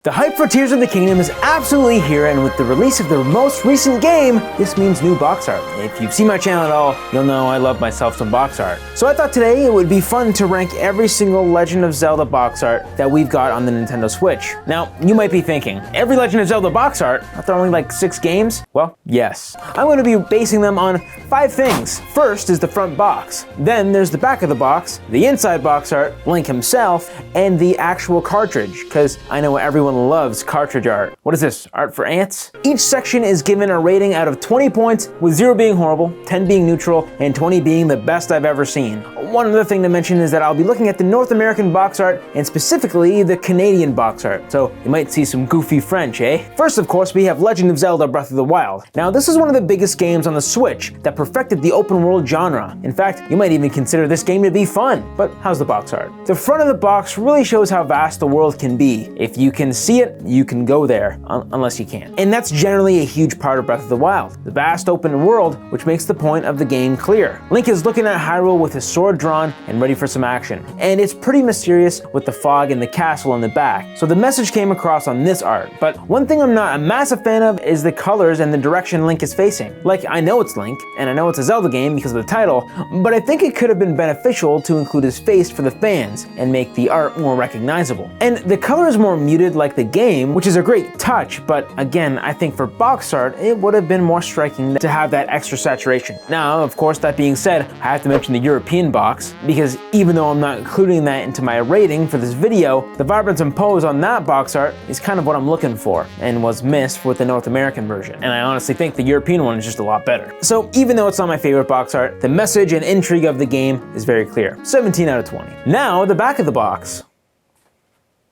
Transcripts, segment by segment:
The hype for Tears of the Kingdom is absolutely here, and with the release of the most recent game, this means new box art. If you've seen my channel at all, you'll know I love myself some box art. So I thought today it would be fun to rank every single Legend of Zelda box art that we've got on the Nintendo Switch. Now, you might be thinking, every Legend of Zelda box art? Aren't there only like 6 games? Well, yes. I'm going to be basing them on 5 things. First is the front box. Then there's the back of the box, the inside box art, Link himself, and the actual cartridge, because I know everyone loves cartridge art. What is this, art for ants? Each section is given a rating out of 20 points, with 0 being horrible, 10 being neutral, and 20 being the best I've ever seen. One other thing to mention is that I'll be looking at the North American box art, and specifically the Canadian box art, so you might see some goofy French, eh? First, of course, we have Legend of Zelda Breath of the Wild. Now, this is one of the biggest games on the Switch that perfected the open world genre. In fact, you might even consider this game to be fun. But how's the box art? The front of the box really shows how vast the world can be. If you can see it, you can go there, unless you can't. And that's generally a huge part of Breath of the Wild, the vast open world, which makes the point of the game clear. Link is looking at Hyrule with his sword drawn and ready for some action. And it's pretty mysterious with the fog and the castle in the back. So the message came across on this art. But one thing I'm not a massive fan of is the colors and the direction Link is facing. Like, I know it's Link, and I know it's a Zelda game because of the title, but I think it could have been beneficial to include his face for the fans and make the art more recognizable. And the color is more muted like the game, which is a great touch, but again, I think for box art, it would have been more striking to have that extra saturation. Now, of course, that being said, I have to mention the European box, because even though I'm not including that into my rating for this video, the vibrance and pose on that box art is kind of what I'm looking for, and was missed with the North American version. And I honestly think the European one is just a lot better. So even though it's not my favorite box art, the message and intrigue of the game is very clear. 17 out of 20. Now, the back of the box.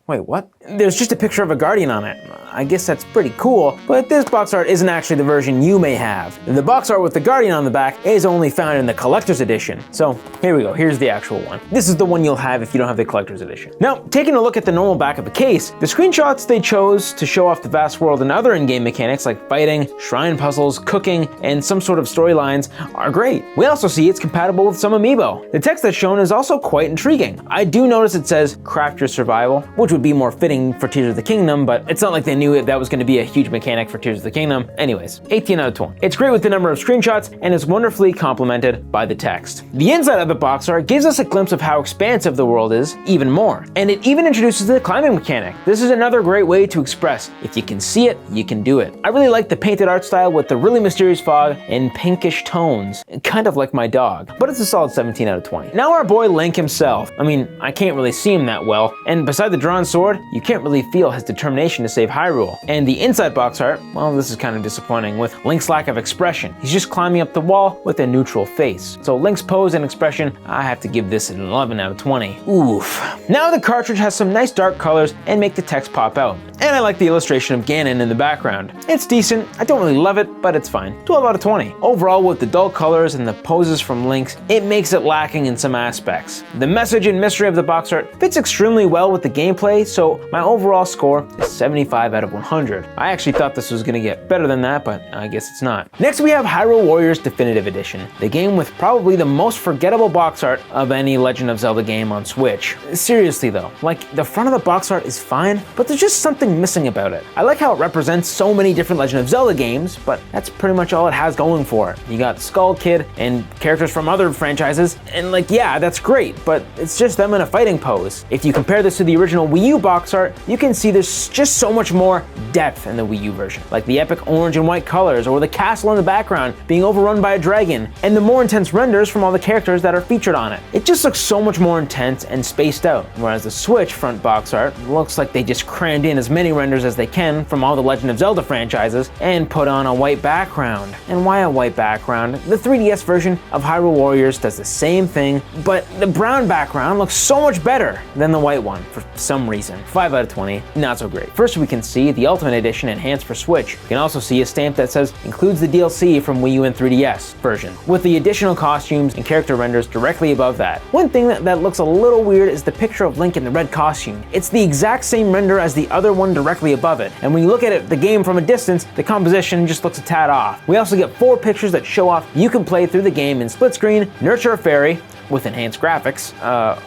Wait, what? There's just a picture of a guardian on it. I guess that's pretty cool, but this box art isn't actually the version you may have. The box art with the guardian on the back is only found in the collector's edition. So here we go, here's the actual one. This is the one you'll have if you don't have the collector's edition. Now, taking a look at the normal back of the case, the screenshots they chose to show off the vast world and other in-game mechanics like fighting, shrine puzzles, cooking, and some sort of storylines are great. We also see it's compatible with some amiibo. The text that's shown is also quite intriguing. I do notice it says craft your survival, which would be more fitting for Tears of the Kingdom, but it's not like they knew that was going to be a huge mechanic for Tears of the Kingdom. Anyways, 18 out of 20. It's great with the number of screenshots and is wonderfully complemented by the text. The inside of the box art gives us a glimpse of how expansive the world is even more, and it even introduces the climbing mechanic. This is another great way to express, if you can see it, you can do it. I really like the painted art style with the really mysterious fog and pinkish tones, kind of like my dog, but it's a solid 17 out of 20. Now our boy Link himself. I mean, I can't really see him that well, and beside the drawn sword, you can't really feel his determination to save Hyrule. And the inside box art, well, this is kind of disappointing with Link's lack of expression. He's just climbing up the wall with a neutral face. So Link's pose and expression, I have to give this an 11 out of 20. Oof. Now the cartridge has some nice dark colors and make the text pop out. And I like the illustration of Ganon in the background. It's decent, I don't really love it, but it's fine. 12 out of 20. Overall, with the dull colors and the poses from Link's, it makes it lacking in some aspects. The message and mystery of the box art fits extremely well with the gameplay, so my overall score is 75 out of 100. I actually thought this was gonna get better than that, but I guess it's not. Next we have Hyrule Warriors Definitive Edition, the game with probably the most forgettable box art of any Legend of Zelda game on Switch. Seriously though, like the front of the box art is fine, but there's just something missing about it. I like how it represents so many different Legend of Zelda games, but that's pretty much all it has going for it. You got Skull Kid and characters from other franchises, and like, yeah, that's great, but it's just them in a fighting pose. If you compare this to the original Wii U box art, you can see there's just so much more depth in the Wii U version, like the epic orange and white colors, or the castle in the background being overrun by a dragon, and the more intense renders from all the characters that are featured on it. It just looks so much more intense and spaced out, whereas the Switch front box art looks like they just crammed in as many renders as they can from all the Legend of Zelda franchises and put on a white background. And why a white background? The 3DS version of Hyrule Warriors does the same thing, but the brown background looks so much better than the white one for some reason. 5 out of 20, not so great. First we can see the Ultimate Edition enhanced for Switch. You can also see a stamp that says includes the DLC from Wii U and 3DS version, with the additional costumes and character renders directly above that. One thing that looks a little weird is the picture of Link in the red costume. It's the exact same render as the other one directly above it, and when you look at it, the game from a distance, the composition just looks a tad off. We also get 4 pictures that show off you can play through the game in split screen, nurture a fairy, with enhanced graphics.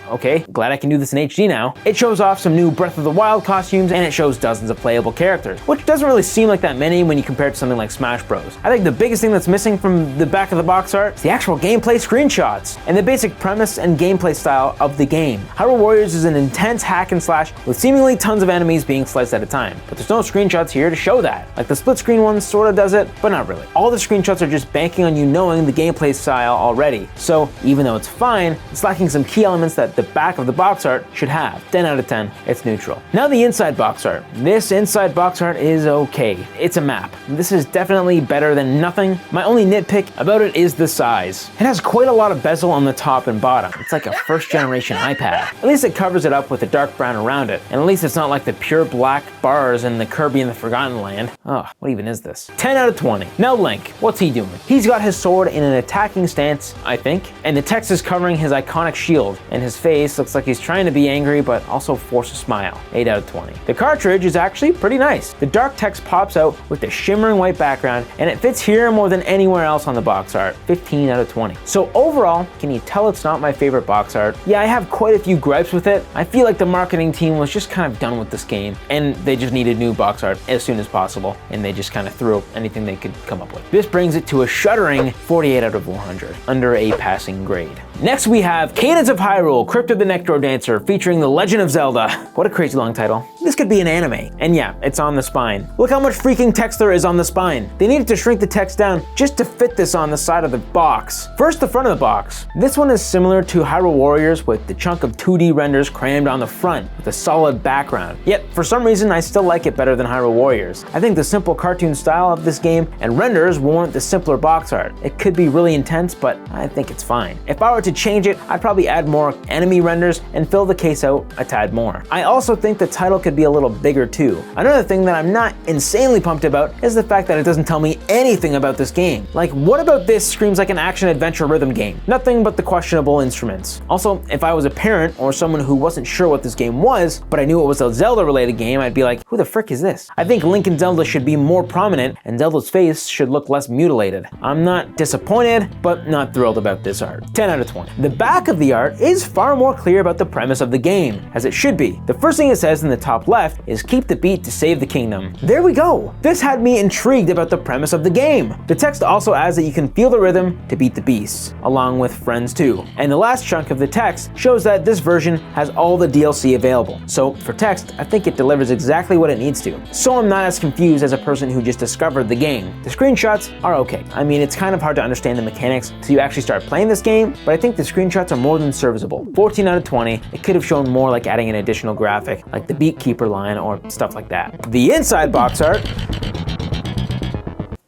Okay, glad I can do this in HD now. It shows off some new Breath of the Wild costumes, and it shows dozens of playable characters, which doesn't really seem like that many when you compare it to something like Smash Bros. I think the biggest thing that's missing from the back of the box art is the actual gameplay screenshots and the basic premise and gameplay style of the game. Hyrule Warriors is an intense hack and slash with seemingly tons of enemies being sliced at a time, but there's no screenshots here to show that. Like the split screen one sorta does it, but not really. All the screenshots are just banking on you knowing the gameplay style already, so even though it's fine, it's lacking some key elements that the back of the box art should have. 10 out of 10, it's neutral. Now the inside box art. This inside box art is okay. It's a map. This is definitely better than nothing. My only nitpick about it is the size. It has quite a lot of bezel on the top and bottom. It's like a first generation iPad. At least it covers it up with a dark brown around it, and at least it's not like the pure black bars in the Kirby and the Forgotten Land. Oh, what even is this? 10 out of 20. Now Link, what's he doing? He's got his sword in an attacking stance, I think, and the text is covering his iconic shield, and his face looks like he's trying to be angry but also force a smile. 8 out of 20. The cartridge is actually pretty nice. The dark text pops out with the shimmering white background, and it fits here more than anywhere else on the box art. 15 out of 20. So overall, can you tell it's not my favorite box art? Yeah, I have quite a few gripes with it. I feel like the marketing team was just kind of done with this game, and they just needed new box art as soon as possible, and they just kind of threw anything they could come up with. This brings it to a shuddering 48 out of 100, under a passing grade. Next we have Cadence of Hyrule, Crypt of the Necro Dancer, featuring The Legend of Zelda. What a crazy long title. This could be an anime. And yeah, it's on the spine. Look how much freaking text there is on the spine. They needed to shrink the text down just to fit this on the side of the box. First, the front of the box. This one is similar to Hyrule Warriors with the chunk of 2D renders crammed on the front with a solid background. Yet, for some reason, I still like it better than Hyrule Warriors. I think the simple cartoon style of this game and renders warrant the simpler box art. It could be really intense, but I think it's fine. If I were to change it, I'd probably add more enemy renders and fill the case out a tad more. I also think the title could be a little bigger too. Another thing that I'm not insanely pumped about is the fact that it doesn't tell me anything about this game. Like, what about this screams like an action-adventure rhythm game? Nothing but the questionable instruments. Also, if I was a parent or someone who wasn't sure what this game was, but I knew it was a Zelda-related game, I'd be like, who the frick is this? I think Link and Zelda should be more prominent, and Zelda's face should look less mutilated. I'm not disappointed, but not thrilled about this art. 10 out of 20. The back of the art is far more clear about the premise of the game, as it should be. The first thing it says in the top left is keep the beat to save the kingdom. There we go. This had me intrigued about the premise of the game. The text also adds that you can feel the rhythm to beat the beasts, along with friends too. And the last chunk of the text shows that this version has all the DLC available. So for text, I think it delivers exactly what it needs to. So I'm not as confused as a person who just discovered the game. The screenshots are okay. I mean, it's kind of hard to understand the mechanics till you actually start playing this game, but I think the screenshots are more than serviceable. 14 out of 20. It could have shown more, like adding an additional graphic, like the Beatkeeper line or stuff like that. The inside box art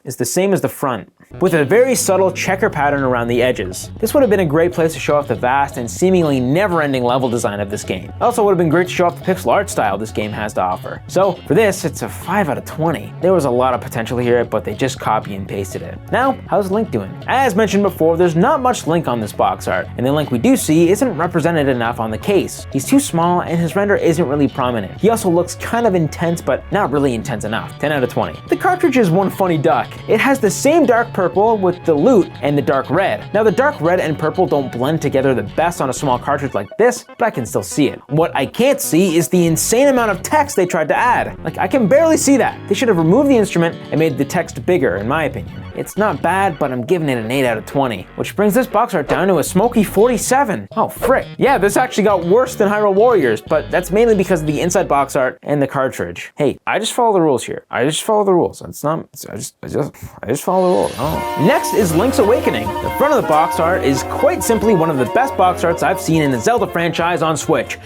is the same as the front, with a very subtle checker pattern around the edges. This would have been a great place to show off the vast and seemingly never-ending level design of this game. It also would have been great to show off the pixel art style this game has to offer. So for this, it's a 5 out of 20. There was a lot of potential here, but they just copy and pasted it. Now, how's Link doing? As mentioned before, there's not much Link on this box art, and the Link we do see isn't represented enough on the case. He's too small, and his render isn't really prominent. He also looks kind of intense, but not really intense enough. 10 out of 20. The cartridge is one funny duck. It has the same dark purple with the loot and the dark red. Now the dark red and purple don't blend together the best on a small cartridge like this, but I can still see it. What I can't see is the insane amount of text they tried to add. Like, I can barely see that. They should have removed the instrument and made the text bigger, in my opinion. It's not bad, but I'm giving it an 8 out of 20, which brings this box art down to a smoky 47. Oh frick. Yeah, this actually got worse than Hyrule Warriors, but that's mainly because of the inside box art and the cartridge. Hey, I just follow the rules here. I just follow the rules. It's not, I just follow the rules. Oh. Next is Link's Awakening. The front of the box art is quite simply one of the best box arts I've seen in the Zelda franchise on Switch.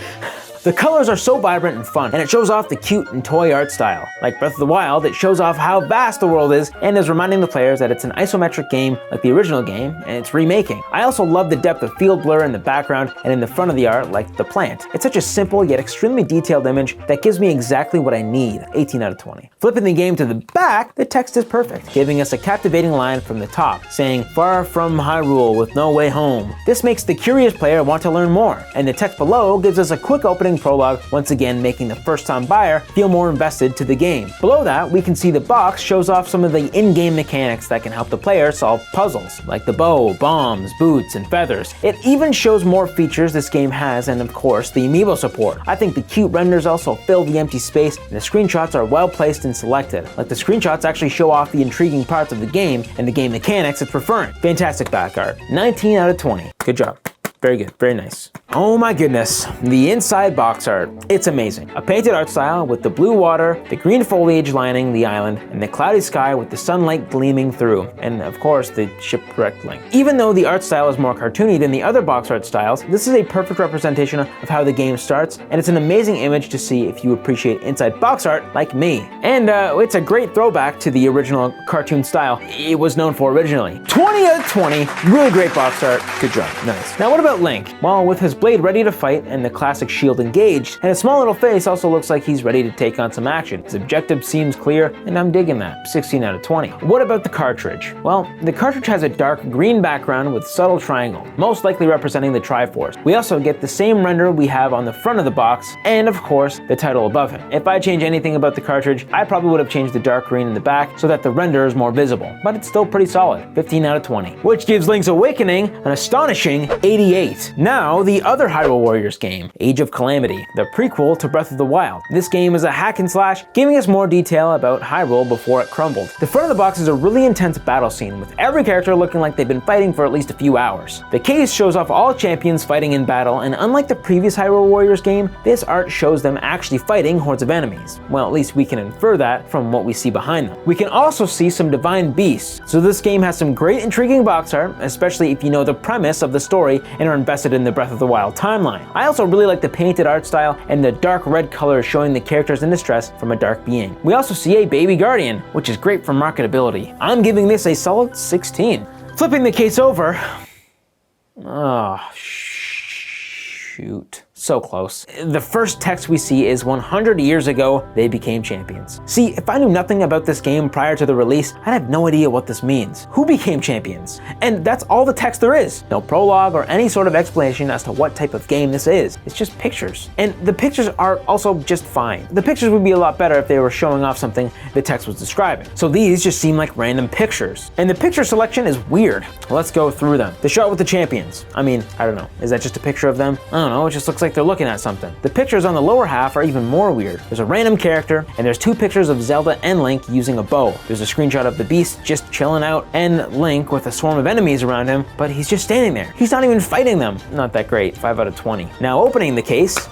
The colors are so vibrant and fun, and it shows off the cute and toy art style. Like Breath of the Wild, it shows off how vast the world is and is reminding the players that it's an isometric game like the original game, and it's remaking. I also love the depth of field blur in the background and in the front of the art, like the plant. It's such a simple yet extremely detailed image that gives me exactly what I need. 18 out of 20. Flipping the game to the back, the text is perfect, giving us a captivating line from the top, saying, "Far from Hyrule with no way home." This makes the curious player want to learn more, and the text below gives us a quick opening engaging prologue, once again making the first-time buyer feel more invested to the game. Below that, we can see the box shows off some of the in-game mechanics that can help the player solve puzzles, like the bow, bombs, boots, and feathers. It even shows more features this game has, and of course, the amiibo support. I think the cute renders also fill the empty space, and the screenshots are well placed and selected. Like the screenshots actually show off the intriguing parts of the game and the game mechanics it's referring. Fantastic back art. 19 out of 20. Good job. Very good, very nice. Oh my goodness, the inside box art. It's amazing. A painted art style with the blue water, the green foliage lining the island, and the cloudy sky with the sunlight gleaming through, and of course the shipwrecked Link. Even though the art style is more cartoony than the other box art styles, this is a perfect representation of how the game starts, and it's an amazing image to see if you appreciate inside box art like me. And it's a great throwback to the original cartoon style it was known for originally. 20 out of 20, really great box art. Good job, nice. Now what about Link? Well, with his blade ready to fight and the classic shield engaged, and his small little face also looks like he's ready to take on some action. His objective seems clear, and I'm digging that. 16 out of 20. What about the cartridge? Well, the cartridge has a dark green background with subtle triangle, most likely representing the Triforce. We also get the same render we have on the front of the box, and of course, the title above him. If I change anything about the cartridge, I probably would have changed the dark green in the back so that the render is more visible, but it's still pretty solid. 15 out of 20. Which gives Link's Awakening an astonishing 88. Now, the other Hyrule Warriors game, Age of Calamity, the prequel to Breath of the Wild. This game is a hack and slash, giving us more detail about Hyrule before it crumbled. The front of the box is a really intense battle scene, with every character looking like they've been fighting for at least a few hours. The case shows off all champions fighting in battle, and unlike the previous Hyrule Warriors game, this art shows them actually fighting hordes of enemies. Well, at least we can infer that from what we see behind them. We can also see some divine beasts, so this game has some great intriguing box art, especially if you know the premise of the story and are invested in the Breath of the Wild timeline. I also really like the painted art style and the dark red color showing the characters in distress from a dark being. We also see a baby guardian, which is great for marketability. I'm giving this a solid 16. Flipping the case over. Oh, shoot. So close. The first text we see is 100 years ago, they became champions. See, if I knew nothing about this game prior to the release, I'd have no idea what this means. Who became champions? And that's all the text there is. No prologue or any sort of explanation as to what type of game this is. It's just pictures. And the pictures are also just fine. The pictures would be a lot better if they were showing off something the text was describing. So these just seem like random pictures. And the picture selection is weird. Let's go through them. The shot with the champions. I mean, I don't know. Is that just a picture of them? I don't know. It just looks like they're looking at something. The pictures on the lower half are even more weird. There's a random character, and there's two pictures of Zelda and Link using a bow. There's a screenshot of the beast just chilling out, and Link with a swarm of enemies around him, but he's just standing there. He's not even fighting them. Not that great. 5 out of 20. Now opening the case,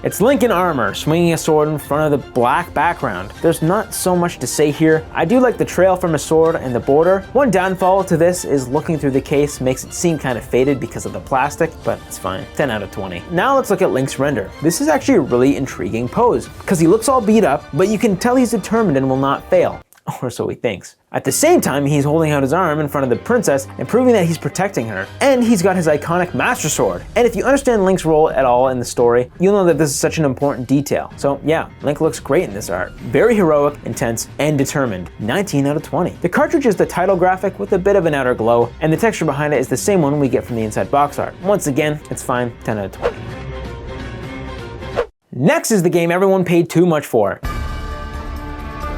it's Link in armor, swinging a sword in front of the black background. There's not so much to say here. I do like the trail from a sword and the border. One downfall to this is looking through the case makes it seem kind of faded because of the plastic, but it's fine. 10 out of 20. Now let's look at Link's render. This is actually a really intriguing pose, because he looks all beat up, but you can tell he's determined and will not fail. Or so he thinks. At the same time, he's holding out his arm in front of the princess and proving that he's protecting her. And he's got his iconic Master Sword. And if you understand Link's role at all in the story, you'll know that this is such an important detail. So yeah, Link looks great in this art. Very heroic, intense, and determined. 19 out of 20. The cartridge is the title graphic with a bit of an outer glow, and the texture behind it is the same one we get from the inside box art. Once again, it's fine. 10 out of 20. Next is the game everyone paid too much for.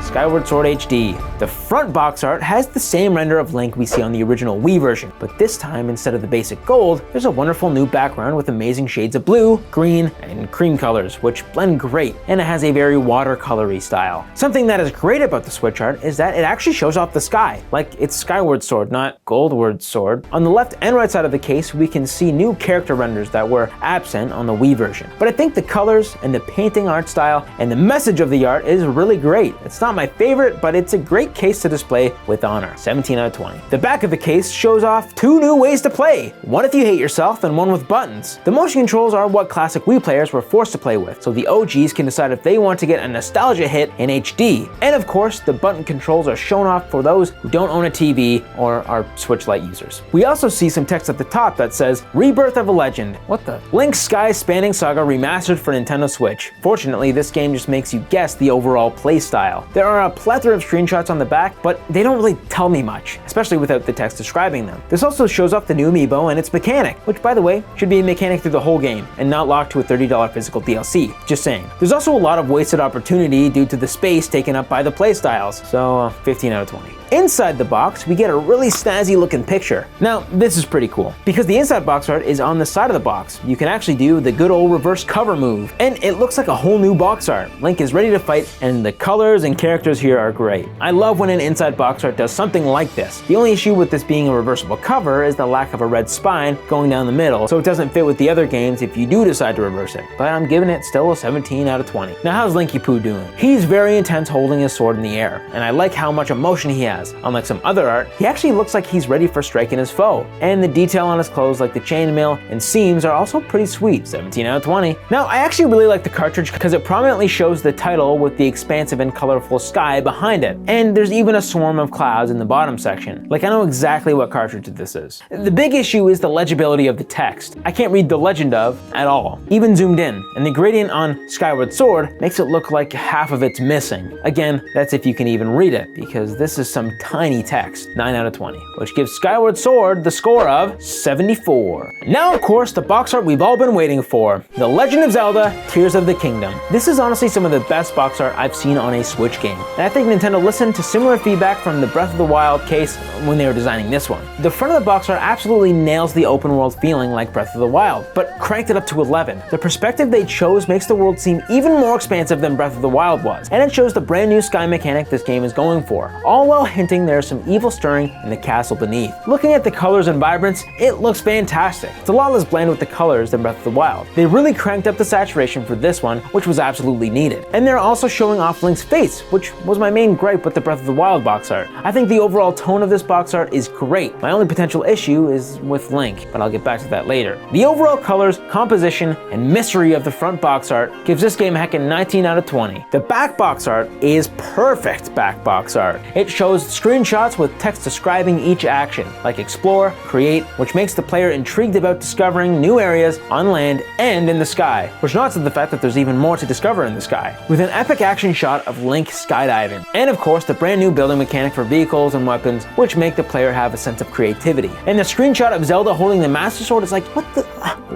Skyward Sword HD. The front box art has the same render of Link we see on the original Wii version, but this time, instead of the basic gold, there's a wonderful new background with amazing shades of blue, green, and cream colors, which blend great, and it has a very watercolory style. Something that is great about the Switch art is that it actually shows off the sky, like it's Skyward Sword, not Goldward Sword. On the left and right side of the case, we can see new character renders that were absent on the Wii version. But I think the colors and the painting art style and the message of the art is really great. It's not my favorite, but it's a great case to display with honor. 17 out of 20. The back of the case shows off two new ways to play. One if you hate yourself and one with buttons. The motion controls are what classic Wii players were forced to play with, so the OGs can decide if they want to get a nostalgia hit in HD. And of course, the button controls are shown off for those who don't own a TV or are Switch Lite users. We also see some text at the top that says, Rebirth of a Legend. What the? Link's Sky-Spanning Saga remastered for Nintendo Switch. Fortunately, this game just makes you guess the overall play style. There are a plethora of screenshots on on the back, but they don't really tell me much, especially without the text describing them. This also shows off the new amiibo and its mechanic, which by the way, should be a mechanic through the whole game and not locked to a $30 physical DLC, just saying. There's also a lot of wasted opportunity due to the space taken up by the playstyles, so 15 out of 20. Inside the box, we get a really snazzy looking picture. Now, this is pretty cool, because the inside box art is on the side of the box. You can actually do the good old reverse cover move, and it looks like a whole new box art. Link is ready to fight, and the colors and characters here are great. I love when an inside box art does something like this. The only issue with this being a reversible cover is the lack of a red spine going down the middle, so it doesn't fit with the other games if you do decide to reverse it. But I'm giving it still a 17 out of 20. Now, how's Linky Poo doing? He's very intense holding his sword in the air, and I like how much emotion he has. Unlike some other art, he actually looks like he's ready for striking his foe. And the detail on his clothes, like the chainmail and seams, are also pretty sweet, 17 out of 20. Now, I actually really like the cartridge because it prominently shows the title with the expansive and colorful sky behind it. And there's even a swarm of clouds in the bottom section. Like, I know exactly what cartridge this is. The big issue is the legibility of the text. I can't read the Legend of at all, even zoomed in. And the gradient on Skyward Sword makes it look like half of it's missing. Again, that's if you can even read it, because this is some tiny text, 9 out of 20, which gives Skyward Sword the score of 74. Now, of course, the box art we've all been waiting for, The Legend of Zelda, Tears of the Kingdom. This is honestly some of the best box art I've seen on a Switch game, and I think Nintendo listened to similar feedback from the Breath of the Wild case when they were designing this one. The front of the box art absolutely nails the open world feeling like Breath of the Wild, but cranked it up to 11. The perspective they chose makes the world seem even more expansive than Breath of the Wild was, and it shows the brand new sky mechanic this game is going for, all while hinting there's some evil stirring in the castle beneath. Looking at the colors and vibrance, it looks fantastic. It's a lot less bland with the colors than Breath of the Wild. They really cranked up the saturation for this one, which was absolutely needed. And they're also showing off Link's face, which was my main gripe with the Breath of the Wild box art. I think the overall tone of this box art is great. My only potential issue is with Link, but I'll get back to that later. The overall colors, composition, and mystery of the front box art gives this game a heckin' 19 out of 20. The back box art is perfect back box art. It shows screenshots with text describing each action, like explore, create, which makes the player intrigued about discovering new areas on land and in the sky, which nods to the fact that there's even more to discover in the sky, with an epic action shot of Link skydiving, and of course the brand new building mechanic for vehicles and weapons, which make the player have a sense of creativity. And the screenshot of Zelda holding the Master Sword is like, what the?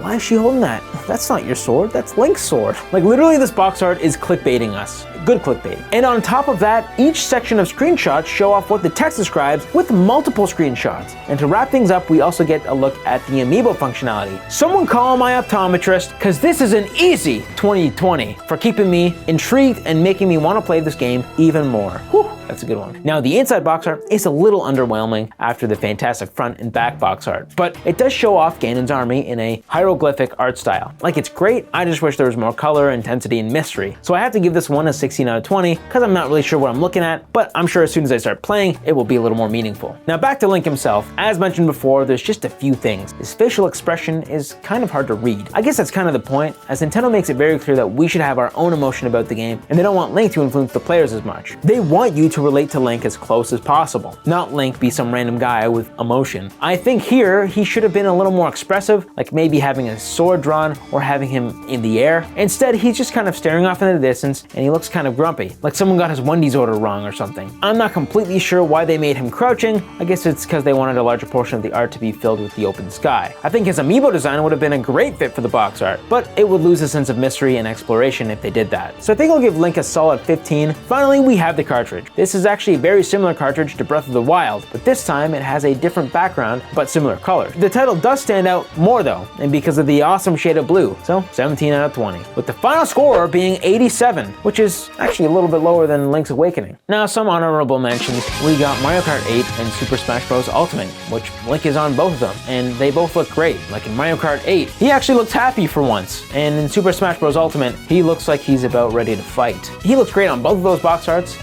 Why is she holding that? That's not your sword, that's Link's sword. Like, literally this box art is clickbaiting us. Good clickbait. And on top of that, each section of screenshots show off what the text describes with multiple screenshots. And to wrap things up, we also get a look at the amiibo functionality. Someone call my optometrist, cause this is an easy 2020 for keeping me intrigued and making me want to play this game even more. Whew. That's a good one. Now, the inside box art is a little underwhelming after the fantastic front and back box art, but it does show off Ganon's army in a hieroglyphic art style. Like, it's great, I just wish there was more color, intensity, and mystery. So I have to give this one a 16 out of 20, because I'm not really sure what I'm looking at, but I'm sure as soon as I start playing, it will be a little more meaningful. Now, back to Link himself. As mentioned before, there's just a few things. His facial expression is kind of hard to read. I guess that's kind of the point, as Nintendo makes it very clear that we should have our own emotion about the game, and they don't want Link to influence the players as much. They want you to relate to Link as close as possible, not Link be some random guy with emotion. I think here he should have been a little more expressive, like maybe having a sword drawn or having him in the air. Instead, he's just kind of staring off into the distance and he looks kind of grumpy, like someone got his Wendy's order wrong or something. I'm not completely sure why they made him crouching. I guess it's because they wanted a larger portion of the art to be filled with the open sky. I think his amiibo design would have been a great fit for the box art, but it would lose a sense of mystery and exploration if they did that. So I think I'll give Link a solid 15. Finally, we have the cartridge. This is actually a very similar cartridge to Breath of the Wild, but this time it has a different background but similar colors. The title does stand out more though, and because of the awesome shade of blue, so 17 out of 20. With the final score being 87, which is actually a little bit lower than Link's Awakening. Now, some honorable mentions. We got Mario Kart 8 and Super Smash Bros. Ultimate, which Link is on both of them, and they both look great. Like in Mario Kart 8, he actually looks happy for once, and in Super Smash Bros. Ultimate, he looks like he's about ready to fight. He looks great on both of those box arts.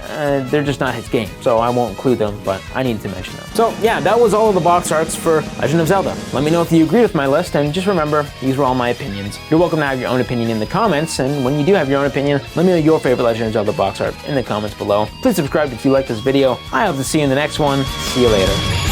They're just not his game, so I won't include them, but I needed to mention them. So yeah, that was all of the box arts for Legend of Zelda. Let me know if you agree with my list, and just remember, these were all my opinions. You're welcome to have your own opinion in the comments, and when you do have your own opinion, let me know your favorite Legend of Zelda box art in the comments below. Please subscribe if you like this video. I hope to see you in the next one. See you later.